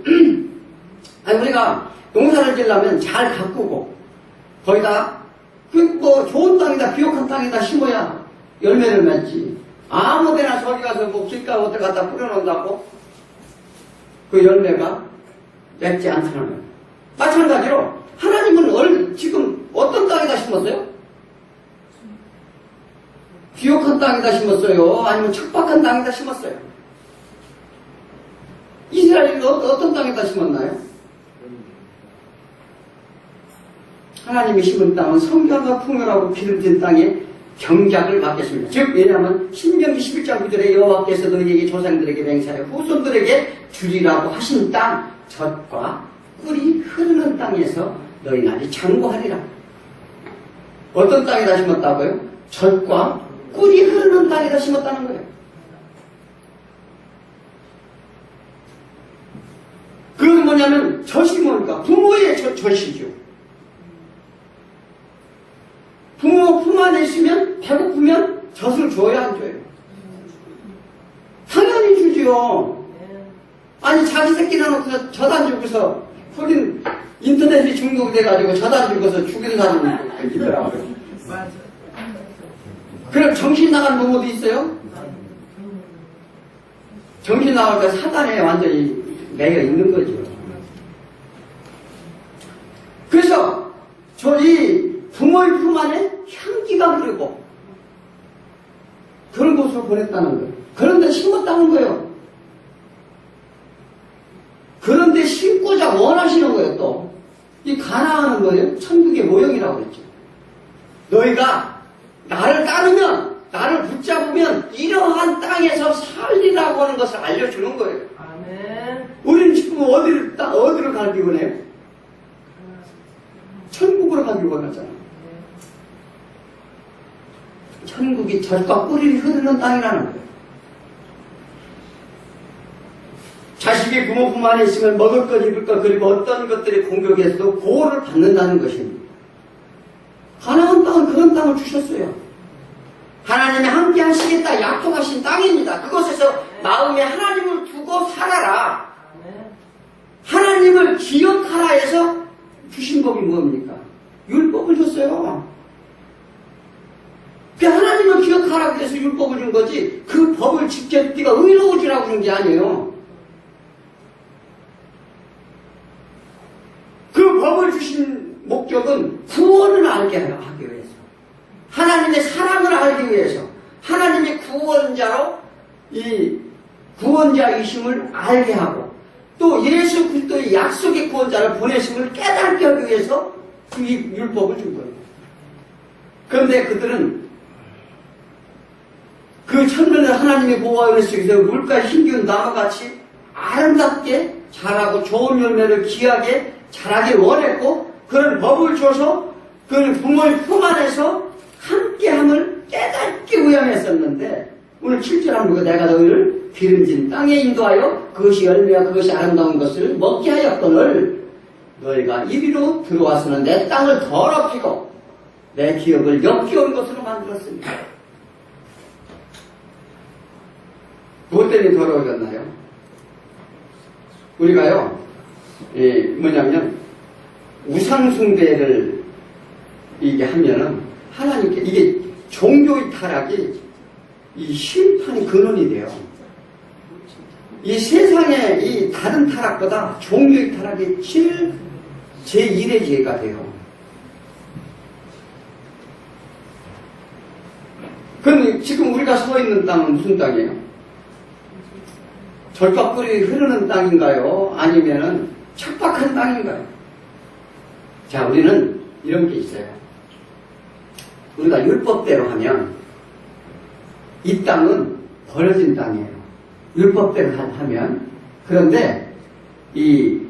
아니, 우리가 농사를 지으려면 잘 가꾸고, 거기다, 좋은 땅이다, 비옥한 땅이다 심어야 열매를 맺지. 아무 데나 저기 가서 길가 어디 갖다 뿌려놓는다고 그 열매가 맺지 않다는 거예요. 마찬가지로 하나님은 지금 어떤 땅에다 심었어요? 비옥한 땅에다 심었어요? 아니면 척박한 땅에다 심었어요? 이스라엘이 어떤 땅에다 심었나요? 하나님이 심은 땅은 성경과 풍요라고 기름진 땅에 경작을 맡겠습니다. 즉 왜냐하면 신명기 11장 9절에 여호와께서 너희에게 조상들에게 맹세하여 후손들에게 주리라고 하신 땅 젖과 꿀이 흐르는 땅에서 너희 날이 장구하리라. 어떤 땅에다 심었다고요? 젖과 꿀이 흐르는 땅에다 심었다는 거예요. 그건 뭐냐면 젖이 뭡니까? 부모의 젖이죠. 부모 품 안에 있으면 배고프면 젖을 줘야 안 줘요? 당연히 주지요. 아니 자기 새끼 낳아놓고서 젖 안 주고서 우린 인터넷에 중독돼가지고 젖 안 주고서 죽이는 사람이 있더라고요. 맞아. 그럼 정신 나간 부모도 있어요? 정신 나갈 때 사단에 완전히 매여 있는 거죠. 그래서 저희 부모의 품 안에 향기가 흐르고 그런 곳으로 보냈다는 거예요. 그런데 심었다는 거예요. 그런데 심고자 원하시는 거예요. 또 이 가나안은 뭐예요? 천국의 모형이라고 그랬죠. 너희가 나를 따르면 나를 붙잡으면 이러한 땅에서 살리라고 하는 것을 알려주는 거예요. 아멘. 우리는 지금 어디를 가기 원해요? 천국으로 가기 원하잖아. 천국이 젖과 꿀이 흐르는 땅이라는 거예요. 자식이 부모 품 안에 있으면 먹을 것, 입을 것, 그리고 어떤 것들의 공격에서도 보호를 받는다는 것입니다. 가나안 땅은 그런 땅을 주셨어요. 하나님이 함께 하시겠다 약속하신 땅입니다. 그곳에서 마음에 하나님을 두고 살아라. 하나님을 기억하라 해서 주신 법이 뭡니까? 율법을 줬어요. 하나님을 기억하라 그래서 율법을 준 거지 그 법을 직접 네가 의로워지라고 준 게 아니에요. 그 법을 주신 목적은 구원을 알게 하기 위해서, 하나님의 사랑을 알기 위해서, 하나님의 구원자로 이 구원자이심을 알게 하고 또 예수 그리스도의 약속의 구원자를 보내심을 깨닫게 하기 위해서 이 율법을 준 거예요. 그런데 그들은 그 천년의 하나님의 보호하는 속에서 물가에 힘기운 나무같이 아름답게 자라고 좋은 열매를 귀하게 자라길 원했고 그런 법을 줘서 그 부모의 품 안에서 함께함을 깨닫기 위함했었는데 오늘 7절 한번 보고 내가 너희를 기름진 땅에 인도하여 그것이 열매와 그것이 아름다운 것을 먹게 하였거늘 너희가 이리로 들어와서는 내 땅을 더럽히고 내 기업을 역겨운 것으로 만들었습니다. 무엇 때문에 더러워졌나요? 우리가요 뭐냐면 우상숭배를 이게 하면은 하나님께 이게 종교의 타락이 이 심판의 근원이 돼요. 이 세상의 이 다른 타락보다 종교의 타락이 제일 제1의 죄가 돼요. 그럼 지금 우리가 서 있는 땅은 무슨 땅이에요? 젖과 꿀이 흐르는 땅인가요? 아니면은 척박한 땅인가요? 자, 우리는 이런 게 있어요. 우리가 율법대로 하면 이 땅은 버려진 땅이에요. 율법대로 하면. 그런데 이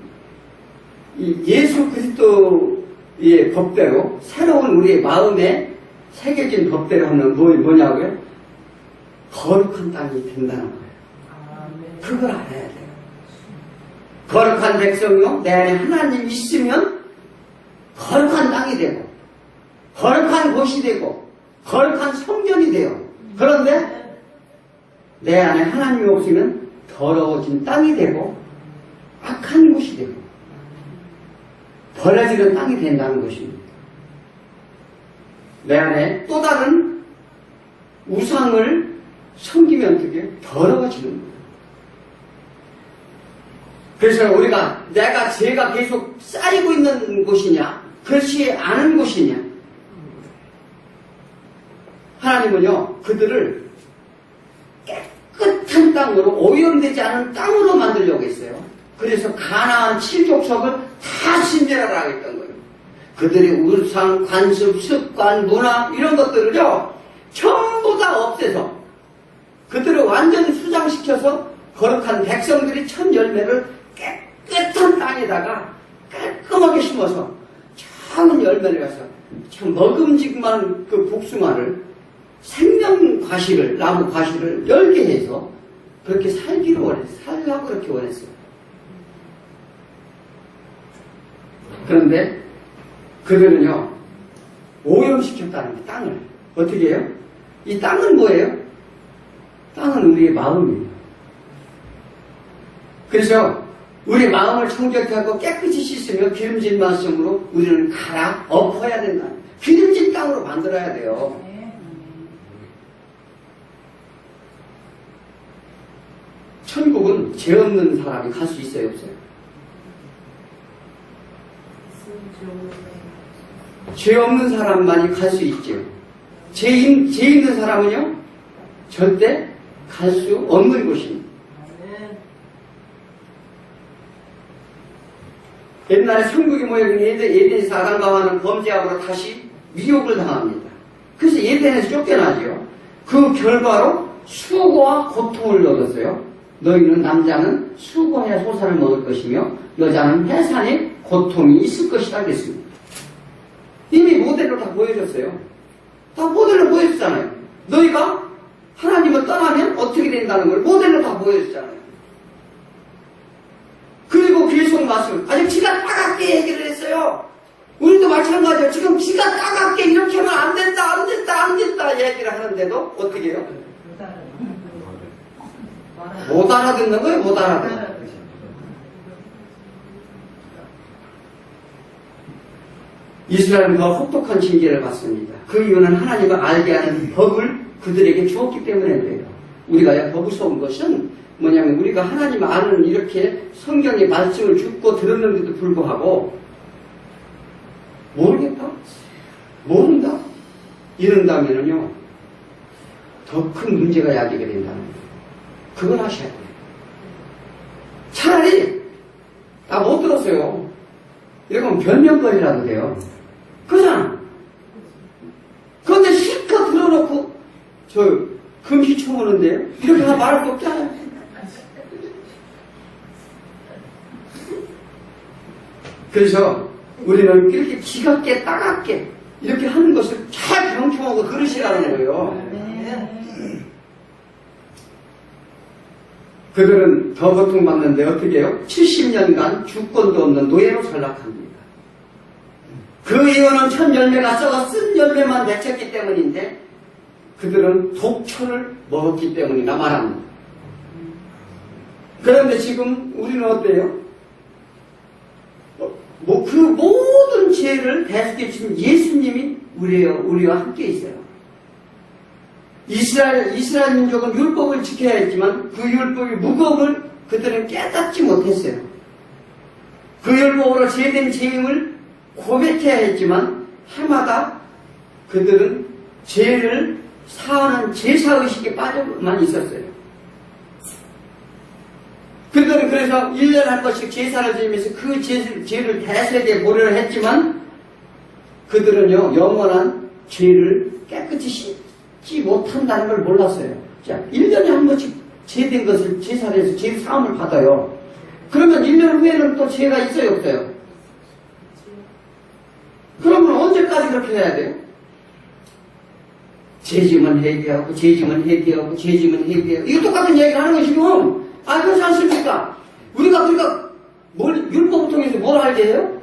예수 그리스도의 법대로 새로운 우리의 마음에 새겨진 법대로 하면 뭐냐고요? 거룩한 땅이 된다는 거예요. 그걸 알아야 돼요. 거룩한 백성이요, 내 안에 하나님이 있으면 거룩한 땅이 되고 거룩한 곳이 되고 거룩한 성전이 돼요. 그런데 내 안에 하나님이 없으면 더러워진 땅이 되고 악한 곳이 되고 버려지는 땅이 된다는 것입니다. 내 안에 또 다른 우상을 섬기면 어떻게 더러워지는 거예요. 그래서 우리가 내가 죄가 계속 쌓이고 있는 곳이냐 그렇지 않은 곳이냐, 하나님은요 그들을 깨끗한 땅으로 오염되지 않은 땅으로 만들려고 했어요. 그래서 가나안 7족속을 다 진멸하라 했던 거예요. 그들의 우상, 관습, 습관, 문화 이런 것들을요 전부 다 없애서 그들을 완전히 수장시켜서 거룩한 백성들이 첫 열매를 깨끗한 땅에다가 깔끔하게 심어서 작은 열매를 가서 참 먹음직한 그 복숭아를 생명 과실을, 나무 과실을 열게 해서 그렇게 살기를 원했어요. 살라고 그렇게 원했어요. 그런데 그들은요, 오염시켰다는 게 땅을. 어떻게 해요? 이 땅은 뭐예요? 땅은 우리의 마음이에요. 그래서 우리 마음을 청결케 하고 깨끗이 씻으며 기름진 말씀으로 우리는 갈아 엎어야 된다. 기름진 땅으로 만들어야 돼요. 천국은 죄 없는 사람이 갈 수 있어요, 없어요? 죄 없는 사람만이 갈 수 있죠. 죄 있는 사람은요, 절대 갈 수 없는 곳입니다. 옛날에 천국이 모여있는 에덴에서 아담과 하와는 범죄함으로 다시 미혹을 당합니다. 그래서 에덴에서 쫓겨나죠. 그 결과로 수고와 고통을 얻었어요. 너희는 남자는 수고해야 소산을 먹을 것이며 여자는 해산에 고통이 있을 것이다 그랬습니다. 이미 모델로 다 보여줬어요. 다 모델로 보여줬잖아요. 너희가 하나님을 떠나면 어떻게 된다는 걸 모델로 다 보여줬잖아요. 그리고 계속 말씀, 아직 지가 따갑게 얘기를 했어요. 우리도 마찬가지예요. 지금 지가 따갑게 이렇게 하면 안 된다, 안 된다, 안 된다 얘기를 하는데도 어떻게 해요? 못 알아듣는 거예요, 못 알아듣는. 이스라엘은 더 혹독한 징계를 받습니다. 그 이유는 하나님을 알게 하는 법을 그들에게 주었기 때문에요. 우리가 법을 써온 것은 뭐냐면 우리가 하나님 아는 이렇게 성경의 말씀을 듣고 들었는데도 불구하고 모르겠다? 모른다? 이런다면은요, 더 큰 문제가 야기게 된다는 거예요. 그걸 하셔야 돼요. 차라리, 못 들었어요. 이러면 변명거리라도 돼요. 그잖아. 그런데 실컷 들어놓고, 금시초 오는데요? 이렇게 다 말할 수 없잖아요. 그래서 우리는 이렇게 지갑게 따갑게 이렇게 하는 것을 잘 경청하고 들으시라는 거예요. 그들은 더 고통받는데 어떻게 해요? 70년간 주권도 없는 노예로 전락합니다. 그 이유는 첫 열매가 썩어 쓴 열매만 맺혔기 때문인데 그들은 독초를 먹었기 때문이라 말합니다. 그런데 지금 우리는 어때요? 그 모든 죄를 대속해 주신 예수님이 우리와 함께 있어요. 이스라엘 민족은 율법을 지켜야 했지만 그 율법의 무거움을 그들은 깨닫지 못했어요. 그 율법으로 죄된 죄임을 고백해야 했지만 해마다 그들은 죄를 사하는 제사의식에 빠져만 있었어요. 그들은 그래서 1년에 한 번씩 제사를 지으면서 그 죄를 대세에 보려고 했지만 그들은요, 영원한 죄를 깨끗이 씻지 못한다는 걸 몰랐어요. 자, 1년에 한 번씩 죄된 것을 제사를 해서 죄 사함을 받아요. 그러면 1년 후에는 또 죄가 있어요, 없어요? 그러면 언제까지 그렇게 해야 돼요? 죄짐은 회개하고, 죄짐은 회개하고, 죄짐은 회개하고. 이거 똑같은 얘기를 하는 것이 지금. 그렇지 않습니까? 우리가 율법을 통해서 뭘 알게 해요?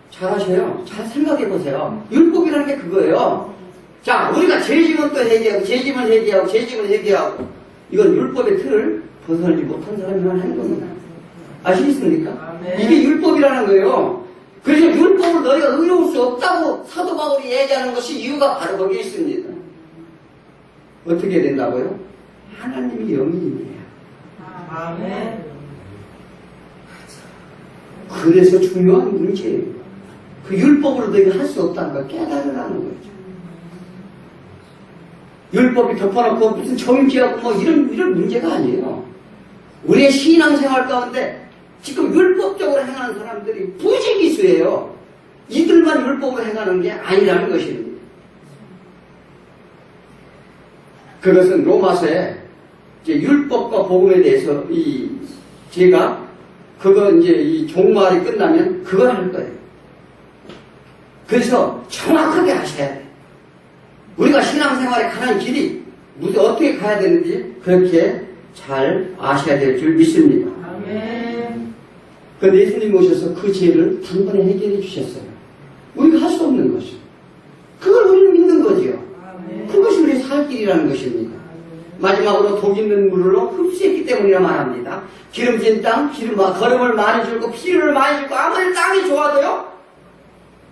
잘하셔요. 잘 생각해 보세요. 율법이라는 게 그거예요. 자, 우리가 죄짐은 또 회개하고, 죄짐은 회개하고, 죄짐은 회개하고. 이건 율법의 틀을 벗어나지 못한 사람이만 하는 겁니다. 아시겠습니까? 이게 율법이라는 거예요. 그래서 율법을 너희가 의로울 수 없다고 사도 바울이 얘기하는 것이 이유가 바로 거기에 있습니다. 어떻게 된다고요? 하나님이 영이에요. 아멘. 그래서 중요한 문제예요. 그 율법으로 너희가 할 수 없다는 걸 깨달으라는 거죠. 율법이 덮어놓고 무슨 정죄하고 이런 문제가 아니에요. 우리의 신앙생활 가운데 지금 율법적으로 행하는 사람들이 부지기수예요. 이들만 율법으로 행하는 게 아니라는 것입니다. 그것은 로마서에 이제 율법과 복음에 대해서 제가 그거 이제 이 종말이 끝나면 그걸 할 거예요. 그래서 정확하게 하셔야 돼. 우리가 신앙생활에 가는 길이 무슨 어떻게 가야 되는지 그렇게 잘 아셔야 될 줄 믿습니다. 아멘. 그런데 예수님 오셔서 그 죄를 단번에 해결해 주셨어요. 우리가 할 수 없는 것이요. 그걸 우리는 믿는 거지요. 아멘. 그것이 우리의 살 길이라는 것입니다. 마지막으로 독 있는 물로 흡수했기 때문이라 말합니다. 기름진 땅, 거름을 많이 줄고 피를 많이 줄고 아무리 땅이 좋아도요,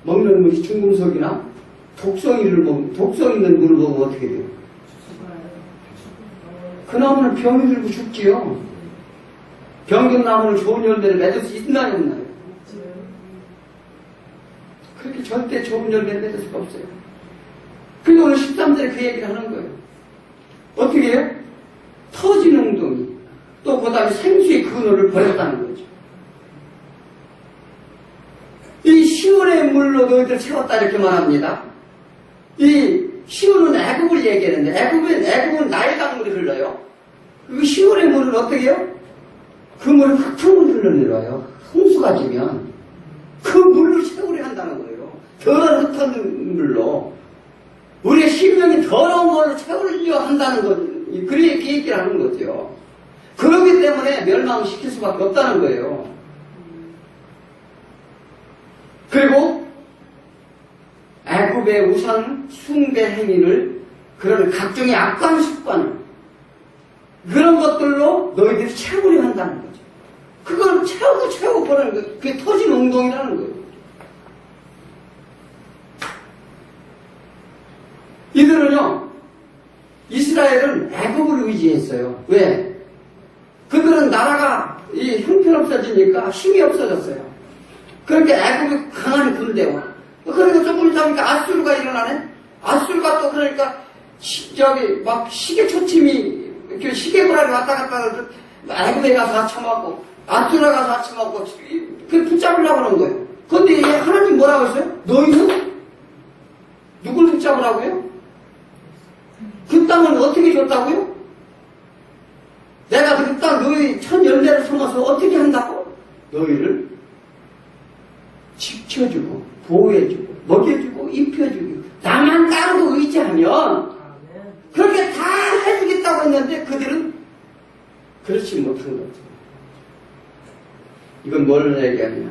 먹는 물이 중금속이나 독성 있는 물을 먹으면 어떻게 돼요? 그 나무는 병이 들고 죽지요. 병든 나무는 좋은 열매를 맺을 수 있나요, 없나요? 그렇게 절대 좋은 열매를 맺을 수가 없어요. 그리고 오늘 13절에 그 얘기를 하는 거예요. 어떻게 해요? 터진 웅덩이, 또 그 다음에 생수의 근원을 버렸다는 거죠. 이 시온의 물로 너희들 채웠다 이렇게 말합니다. 이 시온은 애굽을 얘기하는데 애굽은 나일 강물이 흘러요. 그 시온의 물은 어떻게 해요? 그 물은 흙탕물 흘러내려요. 홍수가 지면 그 물로 채우려 한다는 거예요. 더러운 흙탕물로 우리의 심령이 더러운 걸로 채우려 한다는 것, 그렇게 얘기를 하는 거죠. 그렇기 때문에 멸망시킬 수밖에 없다는 거예요. 그리고 애굽의 우상 숭배 행위를, 그런 각종의 악한 습관을, 그런 것들로 너희들이 채우려 한다는 거죠. 그걸 채우고 보내는 거예요. 그게 터진 웅덩이라는 거예요. 이들은요, 이스라엘은 애굽을 의지했어요. 왜? 그들은 나라가 형편없어지니까 힘이 없어졌어요. 그렇게 애굽이 강한 군대와, 그러니까 조금 있다니까 아수르가 일어나네? 아수르가 또 그러니까 막 시계 초침이 시계고라니 왔다 갔다 하고 애굽에 가서 아쳐먹고 아수르에 가서 아쳐먹고 그 붙잡으려고 하는 거예요. 그런데 하나님 뭐라고 했어요? 너희는 누굴 붙잡으라고요? 그 땅을 어떻게 줬다고요? 내가 그 땅 너희 천 열매를 삼아서 어떻게 한다고? 너희를 지켜주고 보호해주고 먹여주고 입혀주고 나만 따르고 의지하면 그렇게 다 해주겠다고 했는데 그들은 그렇지 못한 거죠. 이건 뭘 얘기하냐?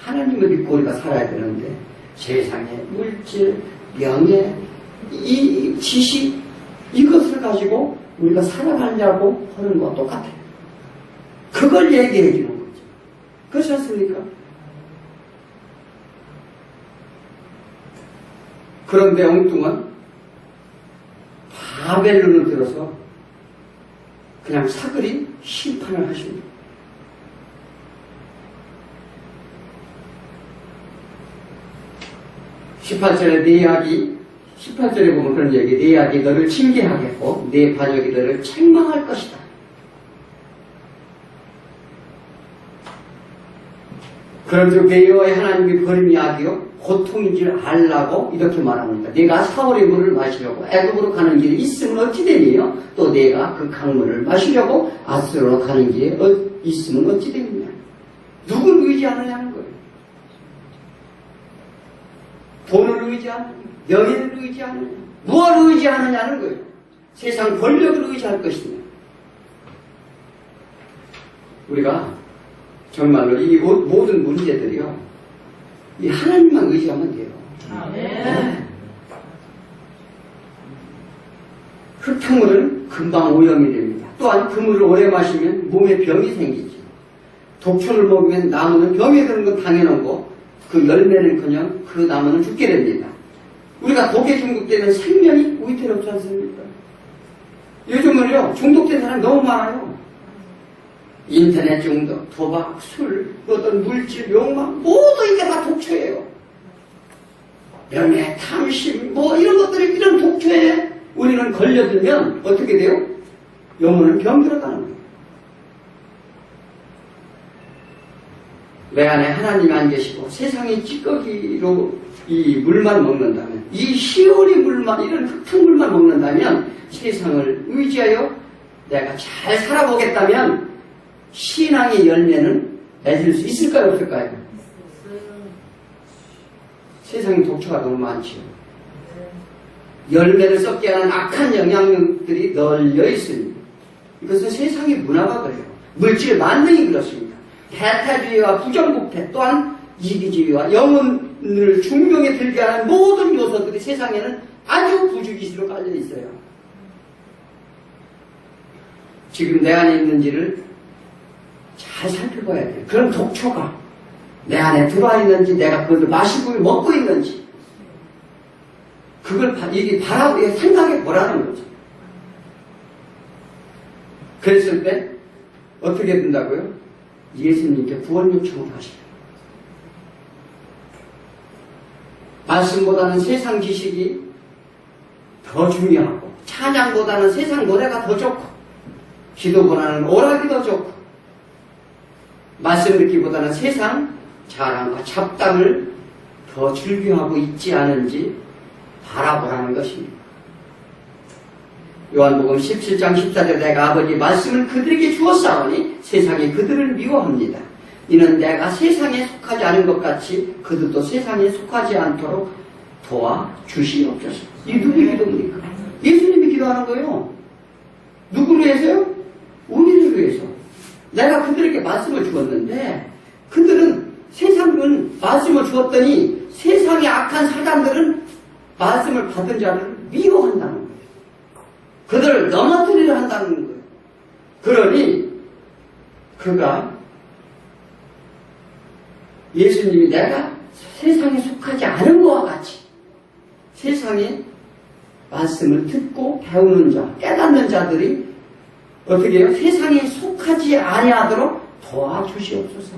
하나님을 믿고 우리가 살아야 되는데 세상의 물질, 명예, 이 지식, 이것을 가지고 우리가 살아가려고 하는 것과 똑같아요. 그걸 얘기해 주는 거죠. 그렇지 않습니까? 그런데 엉뚱한 바벨론을 들어서 그냥 사그리 심판을 하십니다. 18절에 네 18절에 보면 그런 얘기, 네 악이 너를 징계하겠고 네 반역이 너를 책망할 것이다. 그런즉 내 여호와의 하나님이 버림이 악이요 고통인 줄 알라고 이렇게 말합니다. 네가 사월의 물을 마시려고 애굽으로 가는 길에 있으면 어찌 되니요? 또 네가 그 강물을 마시려고 아수르로 가는 길에 있으면 어찌 되느냐? 누굴 의지하느냐는 거예요. 돈을 의지하느냐? 명예를 의지하느냐? 무엇을 의지하느냐는 거예요. 세상 권력을 의지할 것이냐? 우리가 정말로 이 모든 문제들이요, 이 하나님만 의지하면 돼요. 아멘. 흙탕물은 금방 오염이 됩니다. 또한 그 물을 오래 마시면 몸에 병이 생기죠. 독초를 먹으면 나무는 병에 드는 건 당연하고 그 열매는커녕 그 나무는 죽게 됩니다. 우리가 독에 중독되면 생명이 위태롭지 않습니까? 요즘은요 중독된 사람이 너무 많아요. 인터넷 중독, 도박, 술, 어떤 물질, 욕망 모두 이게 다 독초예요. 명예, 탐심 이런 것들이 이런 독초에 우리는 걸려들면 어떻게 돼요? 영혼은 병들어가는 거예요. 내 안에 하나님이 안 계시고 세상이 찌꺼기로 이 물만 먹는다면, 이 시오리 물만, 이런 흙탕물만 먹는다면 세상을 의지하여 내가 잘 살아보겠다면 신앙의 열매는 맺을 수 있을까요, 없을까요? 세상에 독초가 너무 많지요. 열매를 썩게 하는 악한 영향력들이 널려 있습니다. 이것은 세상의 문화가 그래요. 물질 만능이 그렇습니다. 배타주의와 부정부패, 또한 이기주의와 영혼을 중용에 들게 하는 모든 요소들이 세상에는 아주 부주기수로 깔려 있어요. 지금 내 안에 있는지를 잘 살펴봐야 돼요. 그럼 독초가 내 안에 들어와 있는지, 내가 그걸 마시고 먹고 있는지, 그걸 이게 생각해 보라는 거죠. 그랬을 때 어떻게 된다고요? 예수님께 구원 요청을 하시죠. 말씀보다는 세상 지식이 더 중요하고, 찬양보다는 세상 노래가 더 좋고, 기도보다는 오락이 더 좋고, 말씀 듣기보다는 세상 자랑과 잡담을 더 즐겨하고 있지 않은지 바라보라는 것입니다. 요한복음 17장 14절 내가 아버지 말씀을 그들에게 주었사오니 세상이 그들을 미워합니다. 이는 내가 세상에 속하지 않은 것 같이 그들도 세상에 속하지 않도록 도와주시옵소서. 이 누구의 기도입니까? 예수님이 기도하는 거예요. 누구를 위해서요? 우리를 위해서. 내가 그들에게 말씀을 주었는데 그들은 세상은 말씀을 주었더니 세상의 악한 사람들은 말씀을 받은 자를 미워한다는 거예요. 그들을 넘어뜨리려 한다는 거예요. 그러니 그가 예수님이 내가 세상에 속하지 않은 것과 같이 세상에 말씀을 듣고 배우는 자, 깨닫는 자들이 어떻게 해요? 세상에 속하지 아니하도록 도와주시옵소서.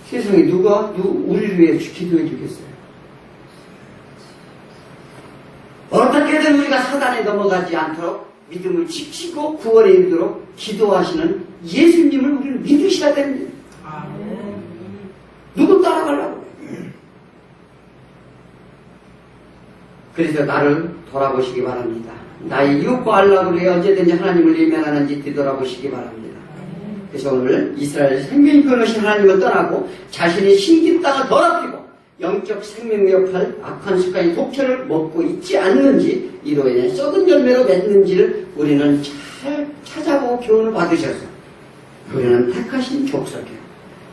세상에 누가 우리를 위해 기도해 주겠어요? 어떻게든 우리가 사단에 넘어가지 않도록 믿음을 지키고 구원에 이르도록 기도하시는 예수님을 우리는 믿으셔야 됩니다. 누구 따라가려고? 그래서 나를 돌아보시기 바랍니다. 나의 이웃과 알라고 왜 언제든지 하나님을 외면하는지 뒤돌아보시기 바랍니다. 그래서 오늘 이스라엘 생명이 끊으신 하나님을 떠나고 자신의 신긴 땅을 더럽히고 영적 생명 위협할 악한 습관이 독초를 먹고 있지 않는지, 이로 인해 썩은 열매로 맺는지를 우리는 잘 찾아보고 교훈을 받으셔서 우리는 택하신 족속이요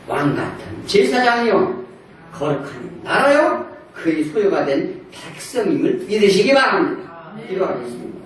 왕같은 제사장이요 거룩한 나라요 그의 소유가 된 백성임을 믿으시기 바랍니다. 기도하겠습니다.